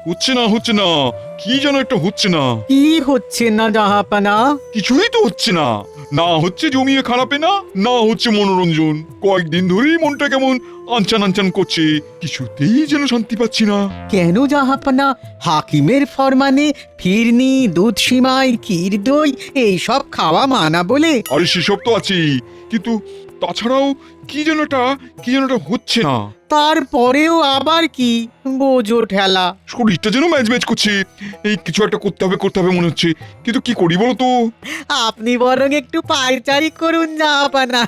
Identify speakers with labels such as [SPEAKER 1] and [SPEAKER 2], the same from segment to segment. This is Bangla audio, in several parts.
[SPEAKER 1] হচ্ছে না, কি যেন একটা হচ্ছে না।
[SPEAKER 2] কি হচ্ছে না জাহাপানা?
[SPEAKER 1] কিছুই তো হচ্ছে না। না হচ্ছে জমিয়ে খারাপে না, না হচ্ছে মনোরঞ্জন। কয়েকদিন ধরেই মনটা কেমন আনচান আনচান করছে, কিছুতেই যেন শান্তি পাচ্ছি না।
[SPEAKER 2] কেন জাহাপানা? হাকিমের ফরমানে ফিরনি, দুধ সিমাই, ক্ষীর দই এইসব খাওয়া মানা বলে।
[SPEAKER 1] আরে সেসব তো আছেই, কিন্তু তাছাড়াও কি যেন একটা হচ্ছে না।
[SPEAKER 2] তারপরেও আবার কি? বোঝো ঠেলা।
[SPEAKER 1] শরীরটা যেন ম্যাচ ম্যাচ করছে। এই কিছু একটা করতে হবে মনে হচ্ছে, কিন্তু কি করি বলো তো?
[SPEAKER 2] আপনি বরং একটু পায়চারি করুন জাহাপানা,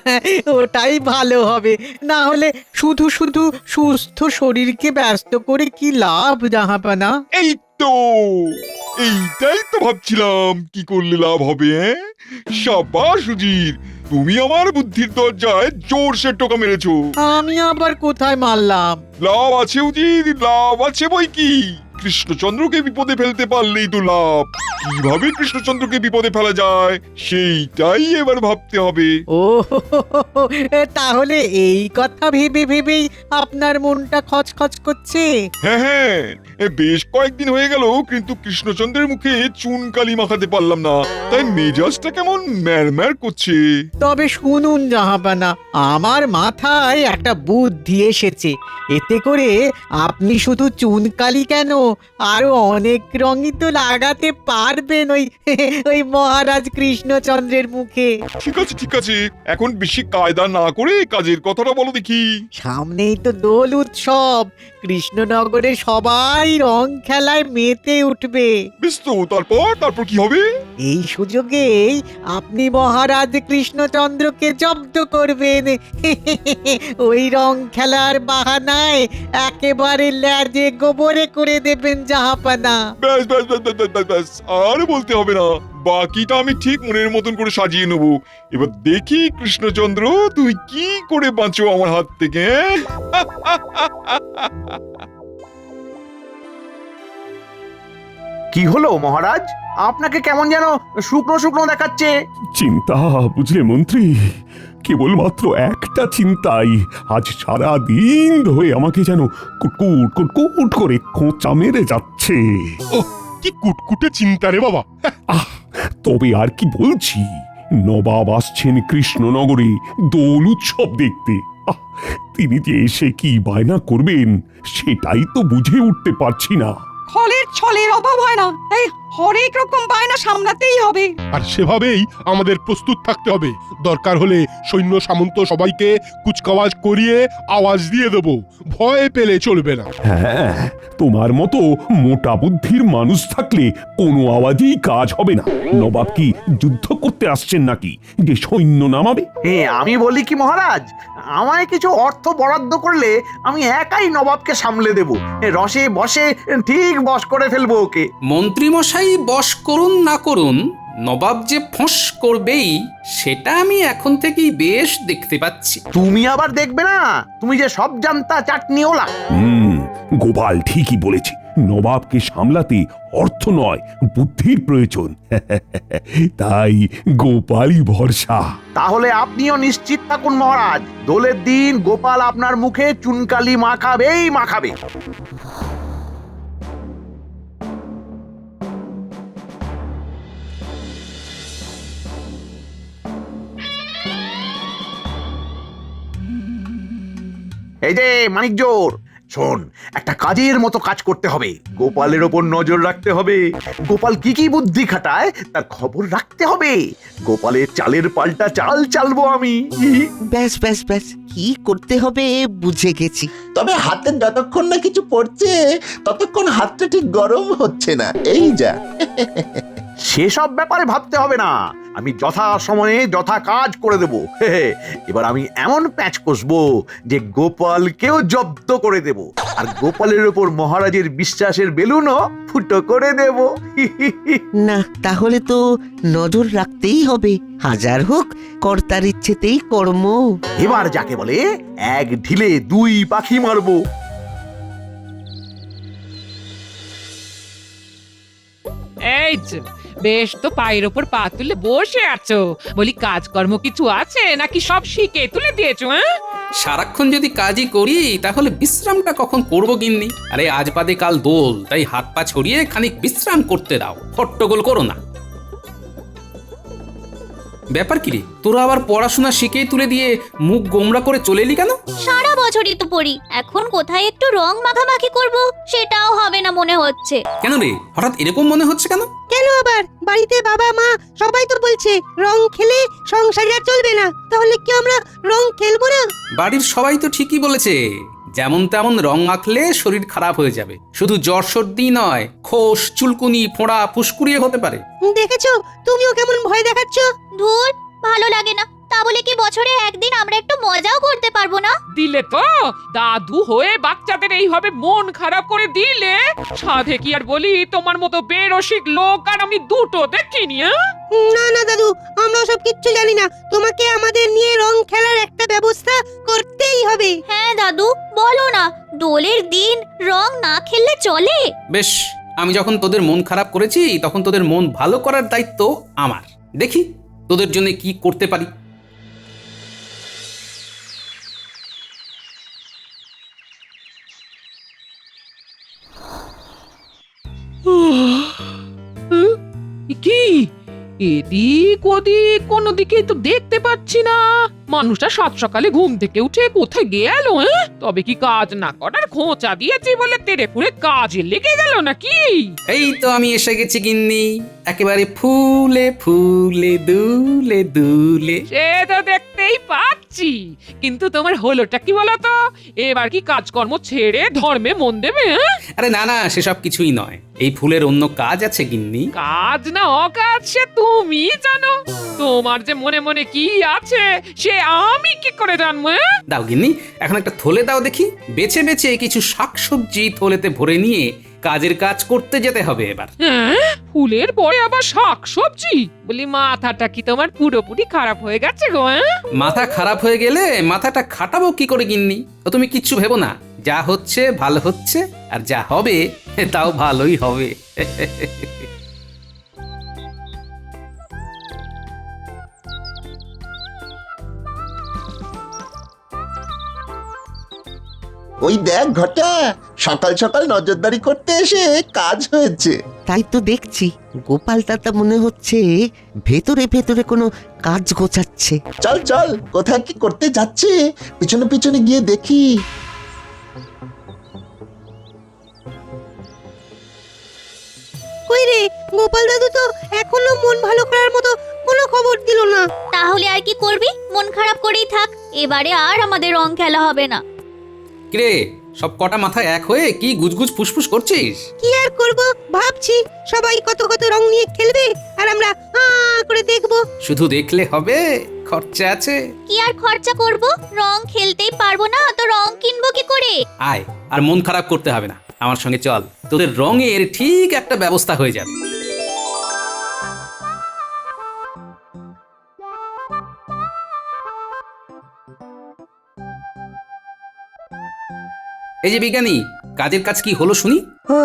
[SPEAKER 2] ওটাই ভালো হবে। না হলে শুধু শুধু সুস্থ শরীরকে ব্যস্ত করে কি লাভ জাহাপানা?
[SPEAKER 1] এই তো, এইটাই তো ভাবছিলাম কি করলে লাভ হবে। সাবাস সুজির, তুমি আমার বুদ্ধির দরজায় জোরসে টোকা মেরেছো।
[SPEAKER 2] আমি আবার কোথায় মারলাম?
[SPEAKER 1] লাভ আছে উজির, লাভ আছে বই কি। কৃষ্ণচন্দ্রকে বিপদে ফেলতে পারলেই তো লাভ। কিভাবে কৃষ্ণচন্দ্রকে বিপদে ফেলা যায় সেইটাই এবার ভাবতে হবে।
[SPEAKER 2] ও তাহলে এই কথা ভেবে ভেবেই আপনার মনটা খচখচ করছে?
[SPEAKER 1] হ্যাঁ, বেশ কয়েকদিন হয়ে গেল কিন্তু কৃষ্ণচন্দ্রের মুখে চুনকালি মাখাতে পারলাম না, তাই মেজাজটা কেমন ম্যারম্যার করছে।
[SPEAKER 2] তবে শুনুন জাহাপানা, আমার মাথায় একটা বুদ্ধি এসেছে। এতে করে আপনি শুধু চুনকালি কেন, আরো অনেক রঙই তো লাগাতে পারবেন ওই ওই মহারাজ কৃষ্ণচন্দ্রের মুখে।
[SPEAKER 1] ঠিক আছে, এখন বেশি কায়দা না করে কাজের কথাটা বলো দেখি।
[SPEAKER 2] সামনেই তো দোল উৎসব, কৃষ্ণনগরে সবাই রং খেলায় মেতে উঠবে।
[SPEAKER 1] বেশ তো, তারপর কি হবে?
[SPEAKER 2] এই সুযোগেই আপনি মহারাজ কৃষ্ণচন্দ্রকে জব্দ করবেন। ওই রং খেলার বাহানায় একেবারে ল্যাজে গোবরে করে দেবেন জাহাপানা।
[SPEAKER 1] ব্যাস, আর বলতে হবে না। বাকিটা আমি ঠিক মনের মতন করে সাজিয়ে নেব। এবার দেখি কৃষ্ণচন্দ্র তুই কি করে বাঁচো আমার হাত থেকে।
[SPEAKER 3] কি হলো মহারাজ, আপনাকে কেমন যেন শুকনো শুকনো দেখাচ্ছে?
[SPEAKER 4] চিন্তা বুঝলে মন্ত্রী, কেবলমাত্র একটা চিন্তাই আজ সারা দিন ধরে আমাকে যেন কুটকুট কুটকুট করে খোঁচা মেরে যাচ্ছে।
[SPEAKER 5] কি কুটকুটে চিন্তা রে বাবা।
[SPEAKER 4] আহ, তবে আর কি বলছি, নবাব আসছেন কৃষ্ণনগরে দোল উৎসব দেখতে। আহ, তিনি যে এসে কি বায়না করবেন সেটাই তো বুঝে উঠতে পারছি না।
[SPEAKER 6] ফলের ছলের অভাব হয় না, এই হরেক রকম বায়না সামলাতেই হবে।
[SPEAKER 5] আর সেভাবেই আমাদের প্রস্তুত থাকতে হবে। দরকার হলে সৈন্য সামন্ত সবাইকে কুচকাওয়াজ করিয়ে আওয়াজ দিয়ে দেব, ভয় পেলে চলবে না।
[SPEAKER 4] হ্যাঁ, তোমার মতো মোটা বুদ্ধির মানুষ থাকলে কোনো আওয়াজেই কাজ হবে না। নবাব কি যুদ্ধ করতে আসছেন নাকি যে সৈন্য নামাবে?
[SPEAKER 3] আমি বলি কি মহারাজ, আমায় কিছু অর্থ বরাদ্দ করলে আমি একাই নবাবকে সামলে দেব। রসে বসে ঠিক বশ করে ফেলবো ওকে।
[SPEAKER 7] মন্ত্রীমশাই বশ করুন না করুন, নবাব যে ফোঁস করবেই সেটা আমি এখন থেকেই বেশ দেখতে পাচ্ছি।
[SPEAKER 3] তুমি আবার দেখবে না, তুমি যে সব জানতা চাটনিওলা।
[SPEAKER 4] গোপাল ঠিকই বলেছে, নবাবকে সামলাতে অর্থ নয় বুদ্ধির প্রয়োজন। তাই গোপালই ভরসা।
[SPEAKER 3] তাহলে আপনিও নিশ্চিত থাকুন মহারাজ, দোলের দিন গোপাল আপনার মুখে চুনকালি মাখাবে। এই যে মানিক জোর, শোন, একটা কাজের মতো কাজ করতে হবে। গোপালের ওপর নজর রাখতে হবে। গোপাল কি কি বুদ্ধি খাটায় তার খবর রাখতে হবে। গোপালের চালের পাল্টা চাল চালবো আমি।
[SPEAKER 8] ব্যাস ব্যাস ব্যাস, কি করতে হবে বুঝে গেছি।
[SPEAKER 9] তবে হাতে যতক্ষণ না কিছু পড়ছে ততক্ষণ হাতটা ঠিক গরম হচ্ছে না, এই যা।
[SPEAKER 3] সেসব ব্যাপারে ভাবতে হবে না, আমি যথা সময়ে যথা কাজ করে দেব। এবার আমি এমন প্যাচ কষবো যে গোপালকেও জব্দ করে দেব, আর গোপালের ওপর মহারাজের বিশ্বাসের বেলুনও ফুটো করে দেব।
[SPEAKER 8] না, তাহলে তো নজর রাখতেই হবে। হাজার হোক কর্তার ইচ্ছেতেই কর্ম।
[SPEAKER 3] এবার যাকে বলে এক ঢিলে দুই পাখি মারবো।
[SPEAKER 10] এই যে, বেশ তো পায়ের ওপর পা তুলে বসে আছো, বলি কাজকর্ম কিছু আছে নাকি সব শিখে তুলে দিয়েছো?
[SPEAKER 7] সারাক্ষণ যদি কাজই করি তাহলে বিশ্রামটা কখন করবো গিন্নি? আরে আজ বাদে কাল দোল, তাই হাত পা ছড়িয়ে খানিক বিশ্রাম করতে দাও, হট্টগোল করো না। ব্যাপার কি রে, তোরা আবার পড়াশোনা শিখেই তুলে দিয়ে মুখ গোমরা করে চলে এলি কেন?
[SPEAKER 11] সারা বছরই তো পড়ি, এখন কোথায় একটু রং মাখামাখি করব সেটাও হবে না মনে হচ্ছে।
[SPEAKER 7] কেন রে, হঠাৎ এরকম মনে হচ্ছে কেন?
[SPEAKER 12] কেন আবার? বাড়িতে বাবা মা সবাই তো বলছে রং খেলে সংসার আর চলবে না, তাহলে কি আমরা রং খেলবো না?
[SPEAKER 7] বাড়ির সবাই তো ঠিকই বলেছে, যেমন তেমন রং মাখলে শরীর খারাপ হয়ে যাবে। শুধু জ্বর সর্দি নয়, খোস চুলকুনি ফোঁড়া ফুসকুড়িয়ে হতে পারে।
[SPEAKER 12] দেখেছো, তুমিও কেমন ভয় দেখাচ্ছ।
[SPEAKER 11] ধুর, ভালো লাগে না। তা বলে কি বছরে একদিন আমরা একটু মজাও করতে পারবো না?
[SPEAKER 10] দিলে তো দাদু হয়ে বাচ্চাদের এইভাবে মন খারাপ করে দিলে, সাধে কি আর বলি, তোমার মতো বেরসিক লোক আর আমি দুটো দেখিনি।
[SPEAKER 12] না না দাদু, আমরা সব কিচ্ছু জানি না। তোমাকে আমাদের নিয়ে রং খেলার একটা ব্যবস্থা করতেই হবে।
[SPEAKER 11] হ্যাঁ দাদু, বলো না, দোলের দিন রং না খেললে চলে?
[SPEAKER 7] বেশ, আমি যখন তোদের মন খারাপ করেছি তখন তোদের মন ভালো করার দায়িত্ব আমার। দেখি তোদের জন্য কি করতে পারি।
[SPEAKER 10] কি এদিক ওদিক কোনো দিকে তো দেখতে পাচ্ছি না। মানুষটা সাত সকালে ঘুম থেকে উঠে কোথায় গেল? তবে কি কাজ না করার খোঁচা দিয়েছি বলে তেরে ফুরে কাজে লেগে গেল নাকি?
[SPEAKER 7] এই তো আমি এসে গেছি গিন্নি, একেবারে ফুলে ফুলে দুলে দুলে।
[SPEAKER 10] সে তো দেখতেই পাচ্ছি, কিন্তু তোমার হলোটা কি বলতো? এবার কি কাজকর্ম ছেড়ে ধর্মে মন দেবে?
[SPEAKER 7] আরে না না, সেসব কিছুই নয়। এই ফুলের অন্য কাজ আছে গিন্নি।
[SPEAKER 10] কাজ না অকাজ সে তুমি জানো। তোমার যে মনে মনে কি আছে সে আমি কি করে জানবো?
[SPEAKER 7] দাও গিন্নি, এখন একটা থলে দাও দেখি। বেছে বেছে কিছু শাকসবজি থলেতে ভরে নিয়ে কাজের কাজ করতে যেতে হবে এবার।
[SPEAKER 10] ফুলের পরে আবার শাকসবজি? বলি মাথাটা কি তোমার পুরোপুরি খারাপ হয়ে গেছে গো?
[SPEAKER 7] মাথা খারাপ হয়ে গেলে মাথাটা খাটাবো কি করে গিন্নি? তো তুমি কিচ্ছু ভেবো না, যা হচ্ছে ভালো হচ্ছে, আর যা হবে তাও ভালোই হবে।
[SPEAKER 9] ওই দেখ ঘটা, সকাল সকাল নজরদারি করতে এসে কাজ হয়েছে।
[SPEAKER 8] তাই তো দেখছি, গোপাল দাদা মনে হচ্ছে ভেতরে ভেতরে কোনো কাজ গোছাচ্ছে।
[SPEAKER 9] চল চল, কোথায় কি করতে যাচ্ছে পিছনে পিছনে গিয়ে দেখি।
[SPEAKER 12] কই রে, গোপাল দাদু তো এখনো মন ভালো করার মতো কোনো খবর দিল না।
[SPEAKER 11] তাহলে আর কি করবি? মন খারাপ করেই থাক, এবারে আর আমাদের রং খেলা হবে না।
[SPEAKER 7] কিরে, সব কটা মাথায় এক হয়ে কি গুজগুজ ফুসফুস করছিস?
[SPEAKER 12] কি আর করব, ভাবছি সবাই কত কত রং নিয়ে খেলবে আর আমরা করে দেখবো।
[SPEAKER 7] শুধু দেখলে হবে, খরচা আছে।
[SPEAKER 11] কি আর খরচা করব? রং খেলতেই পারবো না তো রং কিনবো কি করে?
[SPEAKER 7] আয়, আর মন খারাপ করতে হবে না, আমার সঙ্গে চল, তোদের রঙের ঠিক একটা ব্যবস্থা হয়ে যাবে। এই যে বিজ্ঞানী, কাজের কাজ কি হলো শুনি?
[SPEAKER 12] ও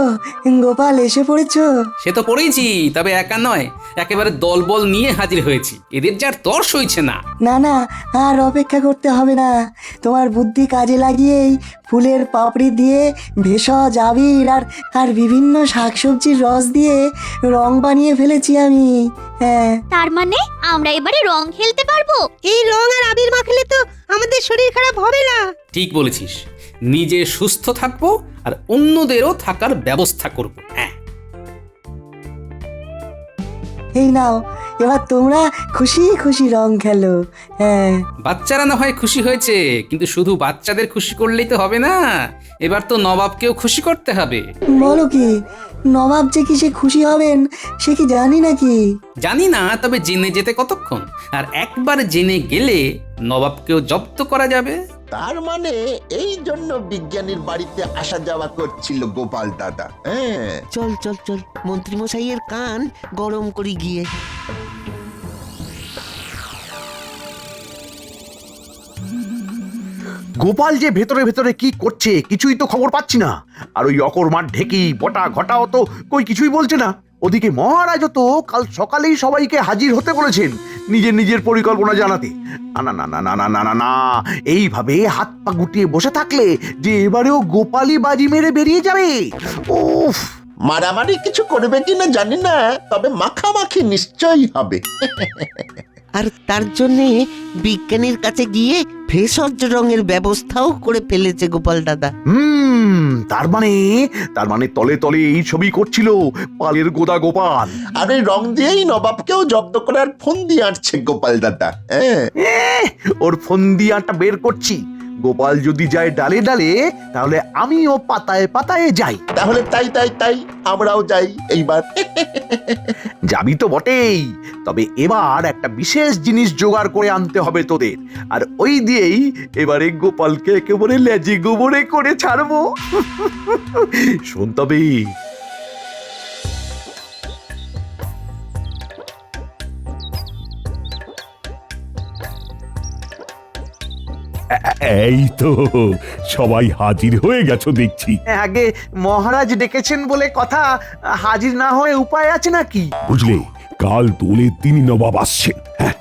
[SPEAKER 12] গোপাল, এসে পড়েছো?
[SPEAKER 7] সে তো পড়েছি, তবে একা নয়, একেবারে দলবল নিয়ে হাজির হয়েছি। এদের যার তর সইছে না।
[SPEAKER 12] না না, আর অপেক্ষা করতে হবে না। তোমার বুদ্ধি কাজে লাগিয়েই ফুলের পাপড়ি দিয়ে, ভেষজ আবির আর বিভিন্ন শাকসবজির রস দিয়ে রং বানিয়ে ফেলেছি আমি। হ্যাঁ,
[SPEAKER 11] তার মানে আমরা এবারে রং খেলতে পারবো?
[SPEAKER 12] এই রং আর আবির মাখলে তো আমাদের শরীর খারাপ হবে না।
[SPEAKER 7] ঠিক বলেছিস, নিজে সুস্থ থাকবো আর অন্যদেরও থাকার ব্যবস্থা করব। হ্যাঁ,
[SPEAKER 12] এই নাও, এবার তোমরা খুশি খুশি রং খেলো। হ্যাঁ,
[SPEAKER 7] বাচ্চারা না হয় খুশি হয়েছে, কিন্তু শুধু বাচ্চাদের খুশি করলেই তো হবে না, এবার তো নবাবকেও খুশি করতে হবে।
[SPEAKER 12] বলো কি, নবাব যে কি সে খুশি হবেন সে কি জানি নাকি?
[SPEAKER 7] জানি না, তবে জেনে যেতে কতক্ষণ, আর একবার জেনে গেলে নবাবকেও জব্দ করা যাবে।
[SPEAKER 9] তার মানে এই জন্য বিজ্ঞানীর বাড়িতে আসা যাওয়া করছিল গোপাল দাদা। হ্যাঁ,
[SPEAKER 8] চল চল চল, মন্ত্রীমশাইয়ের কান গরম করি গিয়ে।
[SPEAKER 3] গোপাল যে ভেতরে ভেতরে কি করছে কিছুই তো খবর পাচ্ছি না। আর ওই অকর্মার ঢেকি বটা ঘটাও তো কই কিছুই বলছে না। ওদিকে মহারাজও তো কাল সকালেই সবাইকে হাজির হতে বলেছেন নিজের নিজের পরিকল্পনা জানাতে। না না না না না না না না, এইভাবে হাত পা গুটিয়ে বসে থাকলে যে এবারেও গোপালই বাজি মেরে বেরিয়ে যাবে। উফ,
[SPEAKER 9] মারামারি কিছু করবে কিনা জানি না, তবে মাখামাখি নিশ্চয়ই হবে।
[SPEAKER 8] আর তার জন্যে বিজ্ঞানীর কাছে গিয়ে ভেষজ রঙের ব্যবস্থাও করে ফেলেছে গোপাল দাদা।
[SPEAKER 3] তার মানে তলে তলে এই ছবি করছিল পালের গোদা গোপাল।
[SPEAKER 9] আর এই রং দিয়েই নবাবকেও জব্দ করার ফোন দিয়ে আঁটছে গোপাল দাদা।
[SPEAKER 3] ওর ফন্দিয়াটা বের করছি। গোপাল যদি যায় ডালে ডালে, তাহলে আমিও পাতায় পাতায় যাই।
[SPEAKER 9] তাহলে তাই তাই তাই আমরাও যাই এইবার।
[SPEAKER 3] যাবি তো বটেই, তবে এবার একটা বিশেষ জিনিস জোগাড় করে আনতে হবে তোদের, আর ওই দিয়েই এবারে গোপালকে একেবারে লেজে গোবরে করে ছাড়বো। শোন তবে।
[SPEAKER 4] এই তো সবাই হাজির হয়ে গেছো দেখছি।
[SPEAKER 3] আগে মহারাজ ডেকেছেন বলে কথা, হাজির না হয়ে উপায় আছে নাকি?
[SPEAKER 4] বুঝলে, কাল দোলের দিনই নবাব আসছেন। হ্যাঁ,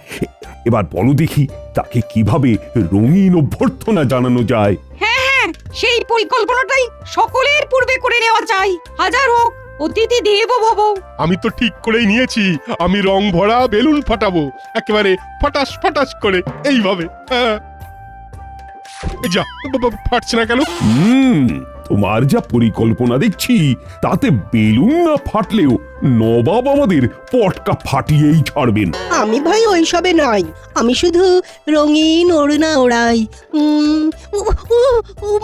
[SPEAKER 4] এবার বলো দেখি তাকে কিভাবে রঙিন অভ্যর্থনা জানানো যায়।
[SPEAKER 6] হ্যাঁ হ্যাঁ, সেই পরিকল্পনাটাই সকলের পূর্বে করে নেওয়া চাই। হাজার হোক অতিথি দেব ভব।
[SPEAKER 5] আমি তো ঠিক করেই নিয়েছি, আমি রং ভরা বেলুন ফাটাবো একেবারে ফটাস ফটাস করে এইভাবে। হ্যাঁ। এই যা, ফাটছে না কেন?
[SPEAKER 4] তোমার যা পরিকল্পনা দেখছি, তাতে বেলুন না ফাটলেও নবাব আমাদের পটকা ফাটিয়েই ছাড়বেন।
[SPEAKER 13] আমি ভাই ওইসবে নাই, আমি শুধু রঙিন ওড়না ওড়াই।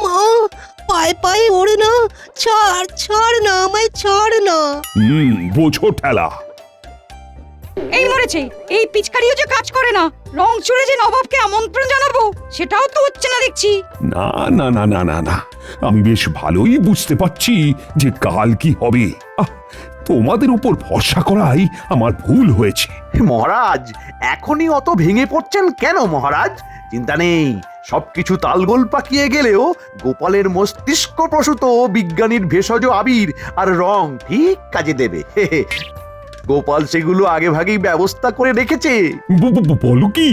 [SPEAKER 13] মা, পায়ে পায়ে ওড়না, ছাড় ছাড় না, আমায় ছাড় না।
[SPEAKER 4] বোঝো ঠেলা।
[SPEAKER 6] এই মরেছে, এই পিচকারিও যে কাজ করে না। রং চড়ে যে নবাবকে আমন্ত্রণ জানাবো, সেটাও তো হচ্ছে না দেখছি।
[SPEAKER 4] না না না না না না, আমি বেশ ভালোই বুঝতে পারছি যে কাল কি হবে। তোমাদের উপর ভরসা করাই আমার ভুল হয়েছে।
[SPEAKER 3] মহারাজ, এখনই অত ভেঙে পড়ছেন কেন মহারাজ? চিন্তা নেই, সবকিছু তালগোল পাকিয়ে গেলেও গোপালের মস্তিষ্ক প্রসূত বিজ্ঞানীর ভেষজ আবির আর রং ঠিক কাজে দেবে। গোপাল সেগুলো আগে ভাগেই ব্যবস্থা করে রেখেছে।
[SPEAKER 4] বলো কি,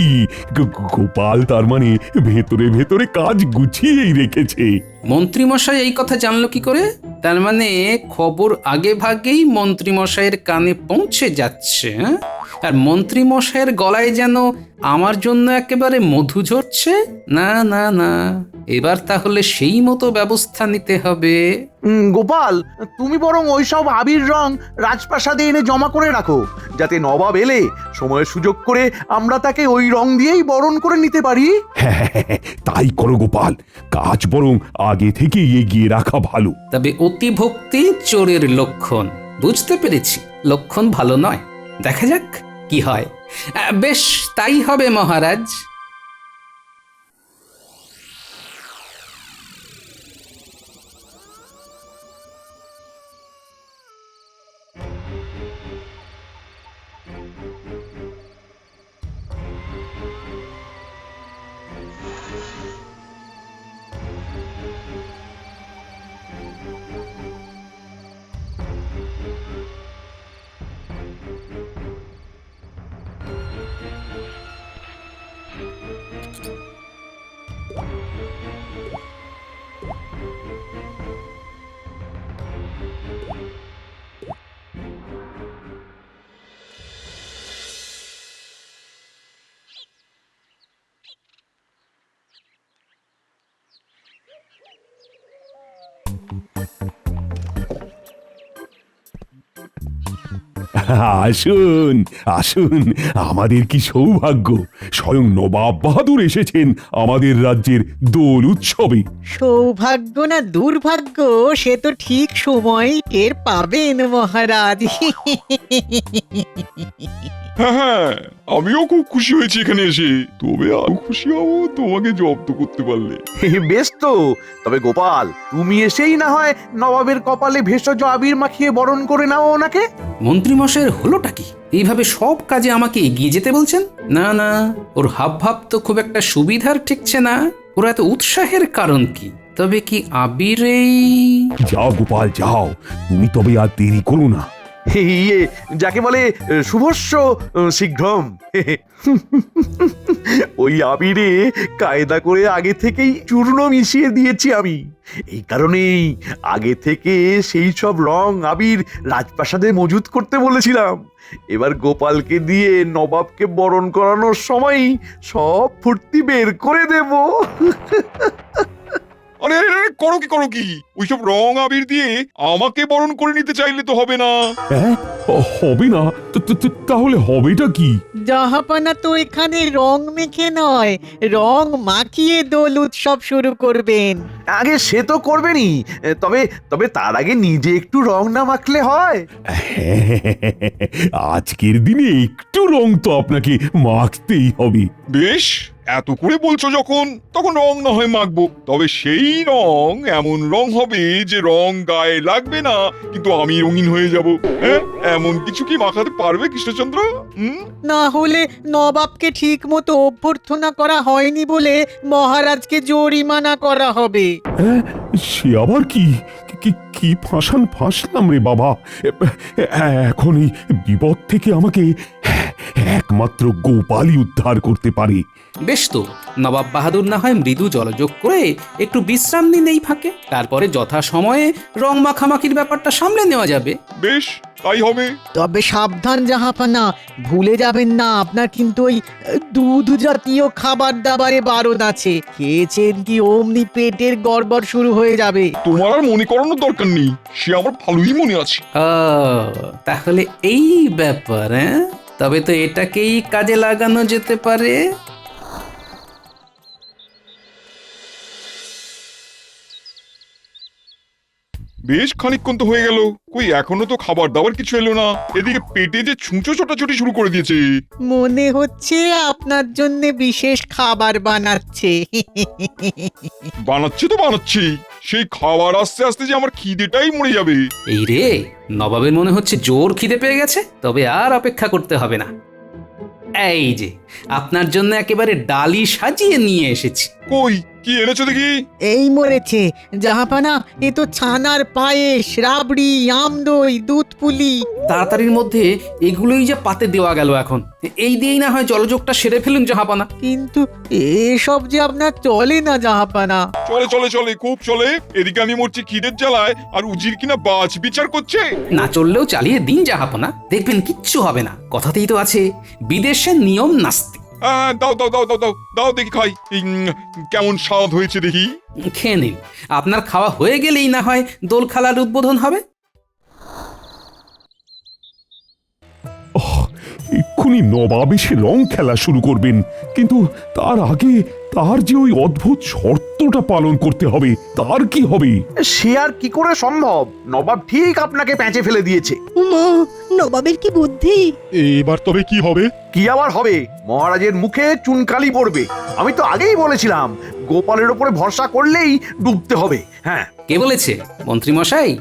[SPEAKER 4] গোপাল তার মানে ভেতরে ভেতরে কাজ গুছিয়েই রেখেছে।
[SPEAKER 7] মন্ত্রীমশাই এই কথা জানলো কি করে? তার মানে খবর আগে ভাগেই মন্ত্রীমশাইয়ের কানে পৌঁছে যাচ্ছে। আর মন্ত্রীমশাইয়ের গলায় যেন আমার জন্য একেবারে মধু ঝরছে। না না না, এবার তাহলে সেই মতো ব্যবস্থা নিতে হবে।
[SPEAKER 3] গোপাল, তুমি বরং ওইসব আবির রং রাজপ্রাসাদে এনে জমা করে রাখো, যাতে নবাব এলে সময় সুযোগ করে আমরা তাকে ওই রং দিয়েই বরণ করে নিতে পারি।
[SPEAKER 4] হ্যাঁ, তাই করো গোপাল, কাজ বরং আগে থেকে এগিয়ে রাখা ভালো।
[SPEAKER 7] তবে অতি ভক্তি চোরের লক্ষণ। বুঝতে পেরেছি, লক্ষণ ভালো নয়। দেখা যাক কি হয়। বেশ, তাই হবে মহারাজ।
[SPEAKER 4] আসুন আসুন, আমাদের কি সৌভাগ্য, স্বয়ং নবাব বাহাদুর এসেছেন আমাদের রাজ্যের দোল উৎসবে।
[SPEAKER 2] সৌভাগ্য না দুর্ভাগ্য, সে তো ঠিক সময় টের পাবেন মহারাজ।
[SPEAKER 1] হ্যাঁ হ্যাঁ, আমিও খুব খুশি হয়েছি এখানে এসে। তবে আরো খুশি হব তোমাকে জব্দ করতে পারলে।
[SPEAKER 3] বেশ তো, তবে গোপাল, তুমি এসেই না হয় নবাবের কপালে ভেষজ আবির মাখিয়ে বরণ করে নাও ওনাকে।
[SPEAKER 7] মন্ত্রীমশাইয়ের হলোটা কি? এইভাবে সব কাজে আমাকে এগিয়ে যেতে বলছেন? না না, ওর হাব ভাব তো খুব একটা সুবিধার ঠেকছে না। ওর এত উৎসাহের কারণ কি? তবে কি আবিরেই?
[SPEAKER 4] যাও গোপাল যাও, তুমি তবে আর দেরি করো না।
[SPEAKER 3] ইয়ে যাকে বলে শুভস্য শীঘ্রম। ওই আবিরে কায়দা করে আগে থেকেই চূর্ণ মিশিয়ে দিয়েছি আমি। এই কারণেই আগে থেকে সেই সব রং আবির রাজপ্রাসাদে মজুত করতে বলেছিলাম। এবার গোপালকে দিয়ে নবাবকে বরণ করানোর সময় সব ফুর্তি বের করে দেব।
[SPEAKER 1] আরে আরে, আরে, করো কি ওইসব রং আবির দিয়ে আমাকে বরণ করে নিতে চাইলে তো হবে না।
[SPEAKER 4] হ্যাঁ, হবে না তাহলে হবেটা কি?
[SPEAKER 2] জাহাপানা তো এখানে রং মেখে নয়, রং মাখিয়ে দোল উৎসব শুরু করবেন।
[SPEAKER 3] আগে সে তো করবেনই, তবে তবে তার আগে নিজে একটু রং না মাখলে হয়?
[SPEAKER 4] আজকের দিনে একটু রং তো আপনাকে মাখতেই হবে।
[SPEAKER 1] বেশ, এত করে বলছো যখন, তখন রং না হয় মাখবো। তবে সেই রং এমন রং হবে যে রং গায়ে লাগবে না, কিন্তু আমি রঙিন হয়ে যাব। হ্যাঁ, এমন কিছু কি মাখাতে পারবে কৃষ্ণচন্দ্র?
[SPEAKER 2] না হলে নবাবকে ঠিক মতো অভ্যর্থনা করা হয়নি বলে মহারাজকে জরিমানা করা হবে।
[SPEAKER 4] হ্যাঁ, সে আবার কি কি ফাঁসলাম রে বাবা। এখন এই বিপদ থেকে আমাকে একমাত্র গোপালই উদ্ধার করতে পারে।
[SPEAKER 7] বেশ তো, নবাব বাহাদুর না হয় মৃদু জলযোগ করে একটু বিশ্রাম নিন এই ফাঁকে, তারপরে যথা সময়ে রং মাখামাখির ব্যাপারটা সামলে নেওয়া যাবে।
[SPEAKER 1] বেশ, তাই হবে।
[SPEAKER 2] তবে সাবধান জাহাপানা, ভুলে যাবেন না আপনার কিন্তু ওই দুধ জাতীয় খাবার দাবারে বারণ আছে। খেয়েছেন কি অমনি পেটের গড়বড় শুরু হয়ে যাবে।
[SPEAKER 1] তোমার আর মনে করানোর দরকার নেই, সে আমার ভালোই মনে আছে।
[SPEAKER 7] তাহলে এই ব্যাপার, হ্যাঁ? তবে তো এটাকেই কাজে লাগানো যেতে পারে।
[SPEAKER 1] বেশ খানিকক্ষণ তো হয়ে গেল, কই এখনো তো খাবার দাবার কিছু এলো না। এদিকে পেটে যে ছুঁচো ছোটাছুটি শুরু করে দিয়েছে।
[SPEAKER 2] মনে হচ্ছে আপনার জন্য বিশেষ খাবার বানাচ্ছে।
[SPEAKER 1] বানাচ্ছে তো বানাচ্ছি, সেই খাবার আস্তে আস্তে যে আমার খিদেটাই মরে যাবে।
[SPEAKER 7] এই রে, নবাবের মনে হচ্ছে জোর খিদে পেয়ে গেছে, তবে আর অপেক্ষা করতে হবে না। এই যে আপনার জন্য একেবারে ডালি সাজিয়ে নিয়ে এসেছি।
[SPEAKER 1] কই কি এনেছো দেখি?
[SPEAKER 2] এই মরেছে জাহাপানা, এ তো ছানার পায়েস, রাবড়ি, আমদই, দুধ পুলি।
[SPEAKER 7] তাড়াতাড়ির মধ্যে এগুলোই যে পাতে দেওয়া গেল। এখন এই দিয়েই না হয় জলযোগটা সেরে ফেলুন জাহাপানা।
[SPEAKER 2] কিন্তু এসব যে আপনার চলে না জাহাপানা।
[SPEAKER 1] চলে চলে চলে, খুব চলে। এদিকে আমি মরছি খিদের জ্বালায়, আর উজির কিনা বাজ বিচার করছে।
[SPEAKER 7] না চললেও চালিয়ে দিন জাহাপানা, দেখবেন কিচ্ছু হবে না। কথাতেই তো আছে, বিদেশের নিয়ম নাস্তি।
[SPEAKER 1] দাও দাও দাও দাও দাও দাও দেখি খাই। কেমন স্বাদ হয়েছে দেখি।
[SPEAKER 7] খেয়ে নিন, আপনার খাওয়া হয়ে গেলেই না হয় দোল খেলার উদ্বোধন হবে।
[SPEAKER 4] এক্ষুনি নবাব এসে রং খেলা শুরু করবেন, কিন্তু তার আগে তার যে ওই অদ্ভুত শর্তটা পালন করতে হবে, তার কি হবে?
[SPEAKER 3] সে আর কি করে সম্ভব? নবাব ঠিক আপনাকে প্যাঁচে ফেলে দিয়েছে।
[SPEAKER 13] নবাবের কি বুদ্ধি!
[SPEAKER 5] এবার তবে কি হবে?
[SPEAKER 3] কি আবার হবে? মহারাজের মুখে চুনকালি পড়বে। আমি তো আগেই বলেছিলাম, গোপালের ওপরে ভরসা করলেই ডুবতে হবে। হ্যাঁ,
[SPEAKER 7] কে বলেছে? মন্ত্রী মশাই।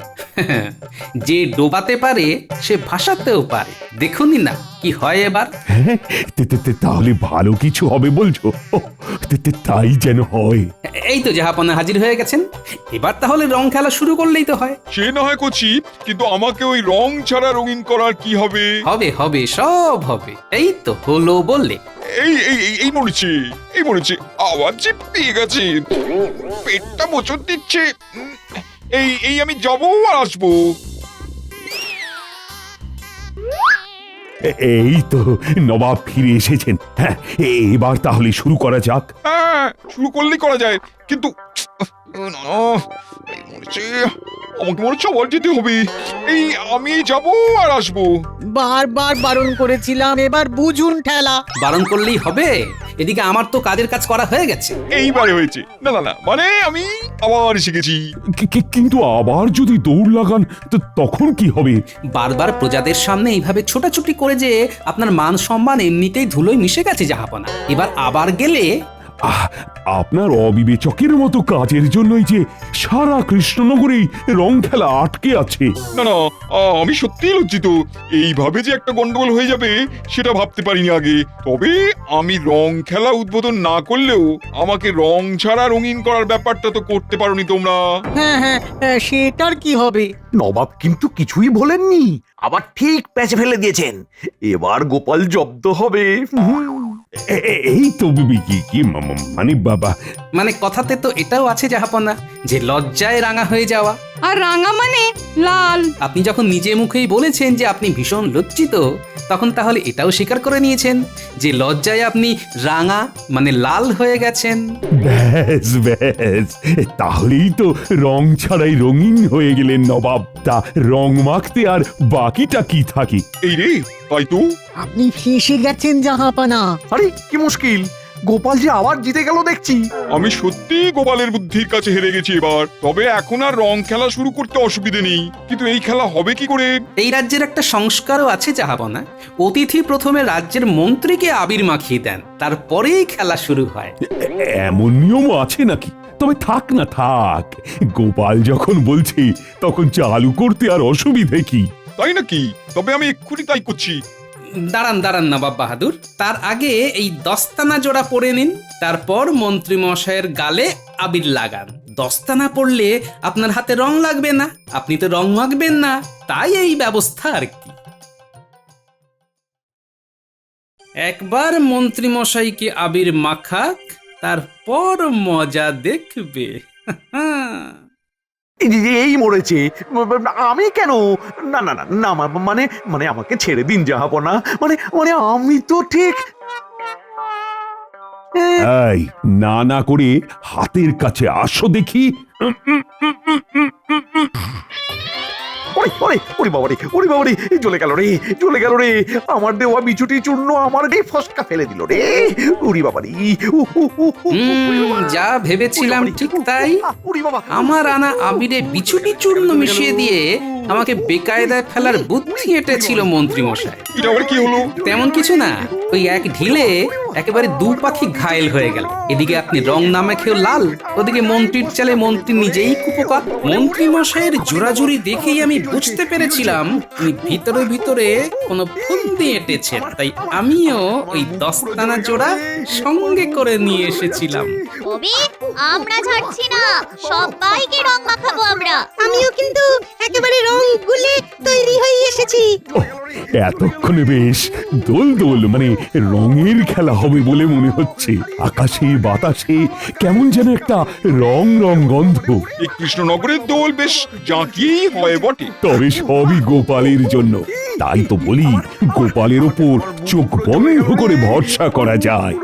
[SPEAKER 7] যে ডোবাতে পারে সে ভাসাতেও পারে। দেখুনই না কি হয় এবার।
[SPEAKER 4] হ্যাঁ, তাহলে ভালো কিছু হবে বলছো? তাই যেন হয়।
[SPEAKER 7] এই তো জাহাপনা হাজির হয়ে গেছেন। এবার তাহলে রং খেলা শুরু করলেই তো হয়।
[SPEAKER 1] সে না হয় করছি, কিন্তু আমাকে ওই রং ছাড়া রঙিন করার কি হবে?
[SPEAKER 7] হবে হবে, সব হবে। এই তো হলো বললে।
[SPEAKER 1] এই এই এই মরেছে, এই মরেছে, আবার যে পেয়ে গেছে, পেটটা মোচড় দিচ্ছে। এই এই আমি যাবো আর আসবো।
[SPEAKER 4] এই তো নবাব ফিরে এসেছেন। হ্যাঁ, এবার তাহলে শুরু করা যাক।
[SPEAKER 1] হ্যাঁ, শুরু করলেই করা যায়, কিন্তু আমাকে মনে হচ্ছে আবার যেতে হবে। এই আমি যাবো আর আসবো।
[SPEAKER 2] বারবার বারণ করেছিলাম, এবার বুঝুন ঠেলা।
[SPEAKER 7] বারণ করলেই হবে? এদিকে আমার তো কাজের কাজ করা হয়ে গেছে।
[SPEAKER 1] এইবারে হয়েছে। না না না, মানে আমি আবার শিখেছি।
[SPEAKER 4] কিন্তু আবার যদি দৌড় লাগান তখন কি হবে?
[SPEAKER 7] বারবার প্রজাদের সামনে এইভাবে ছোটাছুটি করে যে আপনার মান সম্মান এমনিতেই ধুলোয় মিশে গেছে জাহাপনা। এবার আবার গেলে
[SPEAKER 4] আপনার অবিবেচকের মতো কাজের জন্যই যে সারা কৃষ্ণনগরেই রং খেলা আটকে আছে।
[SPEAKER 1] না না, আমি সত্যিই লজ্জিত। এইভাবে যে একটা গন্ডগোল হয়ে যাবে সেটা ভাবতে পারিনি আগে। তবে আমি রং খেলা উদ্বোধন না করলেও আমাকে রং ছাড়া রঙিন করার ব্যাপারটা তো করতে পারোনি তোমরা।
[SPEAKER 2] হ্যাঁ হ্যাঁ, সেটার কি হবে?
[SPEAKER 3] নবাব কিন্তু কিছুই বলেননি, আবার ঠিক প্যাচে ফেলে দিয়েছেন। এবার গোপাল জব্দ হবে।
[SPEAKER 4] এই তো কি মানে বাবা,
[SPEAKER 7] মানে কথাতে তো এটাও আছে জাহাপনা যে লজ্জায় রাঙা হয়ে যাওয়া।
[SPEAKER 6] আর রাঙা মানে লাল।
[SPEAKER 7] আপনি যখন নিজে মুখেই বলেছেন যে আপনি ভীষণ লজ্জিত, তখন তাহলে এটাও স্বীকার করে নিয়েছেন যে লজ্জায় আপনি রাঙা মানে লাল হয়ে গেছেন।
[SPEAKER 4] ব্যাস ব্যাস, তাহলেই তো রং ছাড়াই রঙিন হয়ে গেলেন নবাব। তা রং মাখতে আর বাকিটা কি থাকে?
[SPEAKER 1] এই রে, তাই তো।
[SPEAKER 2] আপনি ফেঁসে গেছেন জাহাপানা।
[SPEAKER 3] আরে কি মুশকিল, গোপাল যে আবার জিতে গেল দেখছি।
[SPEAKER 1] আমি সত্যি গোপালের বুদ্ধির কাছে হেরে গেছি এবার। তবে এখন আর রং খেলা শুরু করতে অসুবিধে নেই, কিন্তু এই খেলা হবে কি করে?
[SPEAKER 7] এই রাজ্যের একটা সংস্কারও আছে জাহাপনা। অতিথি প্রথমে রাজ্যের মন্ত্রীকে আবির মাখিয়ে দেন, তারপরেই খেলা শুরু হয়।
[SPEAKER 4] এমন নিয়মও আছে নাকি? তবে থাক না থাক, গোপাল যখন বলছে তখন চালু করতে আর অসুবিধে কি?
[SPEAKER 1] তাই নাকি? তবে আমি এক্ষুনি তাই করছি।
[SPEAKER 7] দাঁড়ান নবাব বাহাদুর, তার আগে এই দস্তানা জোড়া পরে নিন, তারপর মন্ত্রী মশাইয়ের গালে আবির লাগান। দস্তানা পড়লে আপনার হাতে রং লাগবে না, আপনি তো রং মাখবেন না, তাই এই ব্যবস্থা আর কি। একবার মন্ত্রী মশাইকে আবির মাখাক, তারপর মজা দেখবে।
[SPEAKER 3] এই মরেছে, আমি কেন? না না না না, মানে মানে আমাকে ছেড়ে দিন জাহাপনা। মানে মানে আমি তো ঠিক।
[SPEAKER 4] এই না না করে হাতের কাছে আসো দেখি।
[SPEAKER 3] ওরে ওরে ওরে বাবারে, ওরে বাবারে, জ্বলে গেল রে, জ্বলে গেল রে। আমার দেওয়া বিছুটি চূর্ণ আমার রে ফসকা ফেলে দিল রে। ওরে বাবারে,
[SPEAKER 7] যা ভেবেছিলাম ঠিক তাই। আমার আনা আবিরে বিছুটি চূর্ণ মিশিয়ে দিয়ে আমাকে বেকায়দায় ফেলার বুদ্ধি এঁটেছিল মন্ত্রী মশাই।
[SPEAKER 1] এটা আবার কি হলো?
[SPEAKER 7] তেমন কিছু না, ওই এক ঢিলে একেবারে দু পাখি ঘায়েল হয়ে গেল। এদিকে আপনি রং না মেখেও লাল, ওদিকে মন্ত্রীর চালে মন্ত্রী নিজেই কুপোকাত। মন্ত্রী মশাইয়ের জোরাজুরি দেখেই আমি বুঝতে পেরেছিলাম উনি ভিতরে ভিতরে কোনো ফন্দি এঁটেছেন। তাই আমিও ওই দস্তানা জোড়া সঙ্গে করে নিয়ে এসেছিলাম।
[SPEAKER 11] তবে আমরা ছাড়ছি না, সবাইকে রং মাখাবো আমরা।
[SPEAKER 13] আমিও কিন্তু একেবারে রং গুলে তৈরি হয়ে এসেছি।
[SPEAKER 4] এতক্ষণে বেশ দোল দোল মানে রঙের খেলা হবে বলে মনে হচ্ছে। আকাশে বাতাসে কেমন যেন একটা রং রং গন্ধ।
[SPEAKER 1] এই কৃষ্ণনগরের দোল বেশ জাঁকিয়েই হয় বটে।
[SPEAKER 4] তবে সবই গোপালের জন্য। তাই তো বলি, গোপালের ওপর চোখ বন্ধ করে ভরসা করা যায়।